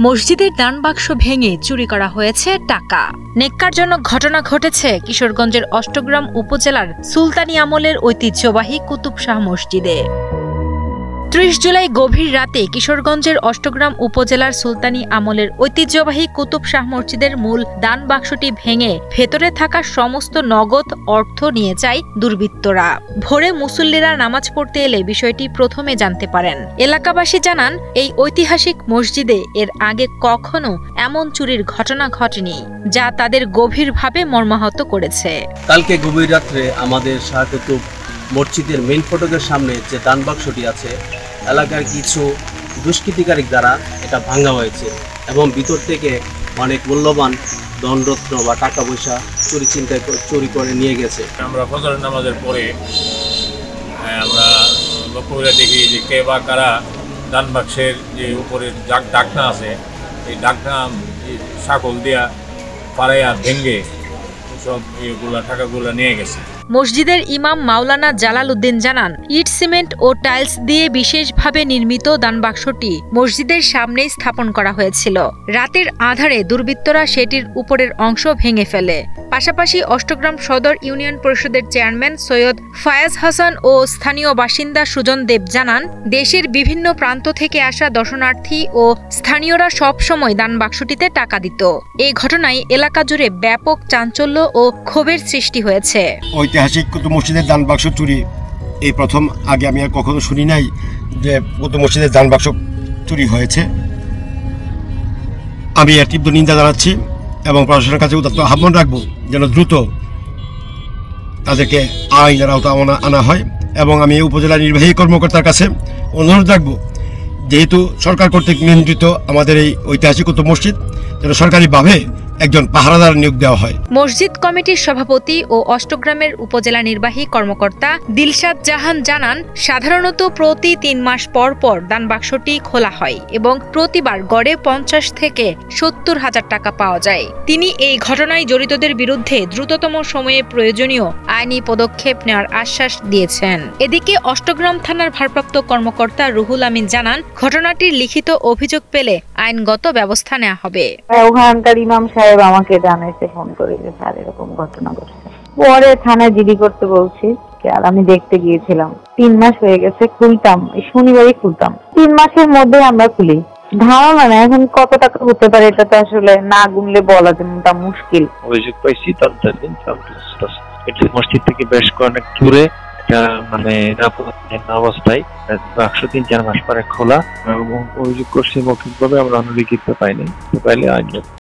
মসজিদের দান বাক্স ভেঙে চুরি করা হয়েছে টাকা। নেক্কারজনক ঘটনা ঘটেছে কিশোরগঞ্জের অষ্টগ্রাম উপজেলার সুলতানি আমলের ঐতিহ্যবাহী কুতুব শাহ মসজিদে। ৩০ জুলাই গভীর রাতে কিশোরগঞ্জের অষ্টগ্রাম উপজেলার সুলতানি আমলের ঐতিহ্যবাহী কুতুব শাহ মসজিদের মূল দান বাক্সটি ভেঙে ভেতরে থাকা সমস্ত নগদ অর্থ নিয়ে যায় দুর্বৃত্তরা। ভোরে মুসল্লিরা নামাজ পড়তে এলে বিষয়টি প্রথমে জানতে পারেন। এলাকাবাসী জানান, এই ঐতিহাসিক মসজিদে এর আগে কখনো এমন চুরির ঘটনা ঘটেনি, যা তাদের গভীরভাবে মর্মাহত করেছে। কালকে গভীর রাত্রে আমাদের শাহ কুতুব মসজিদের মেইন ফটকের সামনে যে দান বাক্সটি আছে, এলাকার কিছু দুষ্কৃতিকারী দ্বারা এটা ভাঙা হয়েছে এবং ভিতর থেকে অনেক মূল্যবান ধনরত্ন বা টাকা পয়সা চুরি করে নিয়ে গেছে। আমরা ফজর নামাজের পরে আমরা লক্ষ্য করে দেখি যে কে বা কারা দান বাক্সের যে উপরের ডাকনা আছে, এই ডাকনা সাকল দিয়া পাড়াইয়া ভেঙে সব টাকাগুলো নিয়ে গেছে। মসজিদের ইমাম মাওলানা জালাল উদ্দিন জানান, ইট সিমেন্ট ও টাইলস দিয়ে বিশেষভাবে নির্মিত দানবাক্সটি মসজিদের সামনেই স্থাপন করা হয়েছিল। রাতের আঁধারে দুর্বৃত্তরা সেটির উপরের অংশ ভেঙে ফেলে। পাশাপাশি অষ্টগ্রাম সদর ইউনিয়ন পরিষদের চেয়ারম্যান সৈয়দ ফায়াজ হাসান ও স্থানীয় বাসিন্দা সুজন দেব জানান, দেশের বিভিন্ন প্রান্ত থেকে আসা দর্শনার্থী ও স্থানীয়রা সবসময় দানবাক্সটিতে টাকা দিত। এই ঘটনায় এলাকা জুড়ে ব্যাপক চাঞ্চল্য ও ক্ষোভের সৃষ্টি হয়েছে। ঐতিহাসিক কুতুব মসজিদের দান বাক্স চুরি এই প্রথম, আগে আমি আর কখনো শুনি নাই যে কুতুব মসজিদের দান বাক্স চুরি হয়েছে। আমি এর তীব্র নিন্দা জানাচ্ছি এবং প্রশাসনের কাছে উদাত্ত আহ্বান রাখবো যেন দ্রুত তাদেরকে আইনের আওতায় আনা হয়। এবং আমি উপজেলা নির্বাহী কর্মকর্তার কাছে অনুরোধ রাখবো, যেহেতু সরকার কর্তৃক নিয়ন্ত্রিত আমাদের এই ঐতিহাসিক কুতুব মসজিদ, যেন সরকারিভাবে একজন পাহারাদার নিয়োগ দেওয়া হয়। মসজিদ কমিটির সভাপতি ও অষ্টগ্রামের উপজেলা নির্বাহী কর্মকর্তা দিলশাদ জাহান জানান, সাধারণত প্রতি ৩ মাস পর পর দান বাক্সটি খোলা হয় এবং প্রতিবার গড়ে ৫০ থেকে ৭০ হাজার টাকা পাওয়া যায়। তিনি এই ঘটনায় জড়িতদের বিরুদ্ধে দ্রুততম সময়ে প্রয়োজনীয় আইনি পদক্ষেপ নেওয়ার আশ্বাস দিয়েছেন। এদিকে অষ্টগ্রাম থানার ভারপ্রাপ্ত কর্মকর্তা রুহুল আমিন জানান, ঘটনাটির লিখিত অভিযোগ পেলে আইনগত ব্যবস্থা নেওয়া হবে। ওখানকার ইমাম সাহেব আমাকে জানাইছে ফোন করে যে স্যার এরকম ঘটনা ঘটছে। পরে থানায় জিডি করতে বলছি, আর আমি দেখতে গিয়েছিলাম। ৩ মাস হয়ে গেছে, খুলতাম শনিবারই খুলতাম। 3 মাসের মধ্যে আমরা খুলি। ধারণা না এখন কত টাকা হতে পারে, এটা তো আসলে না গুনলে বলা যেটা মুশকিল। অভিযোগ পাইছি তদন্তাধীন চলতেছে। এটি মসজিদ থেকে বেশ অনেক দূরে, এটা মানে নিরাপদ অবস্থায় 103-4 মাস পরে খোলা এবং অভিযোগ করছি মৌখিকভাবে, আমরা অনুলিখিত পাইনি, পাইলে আইন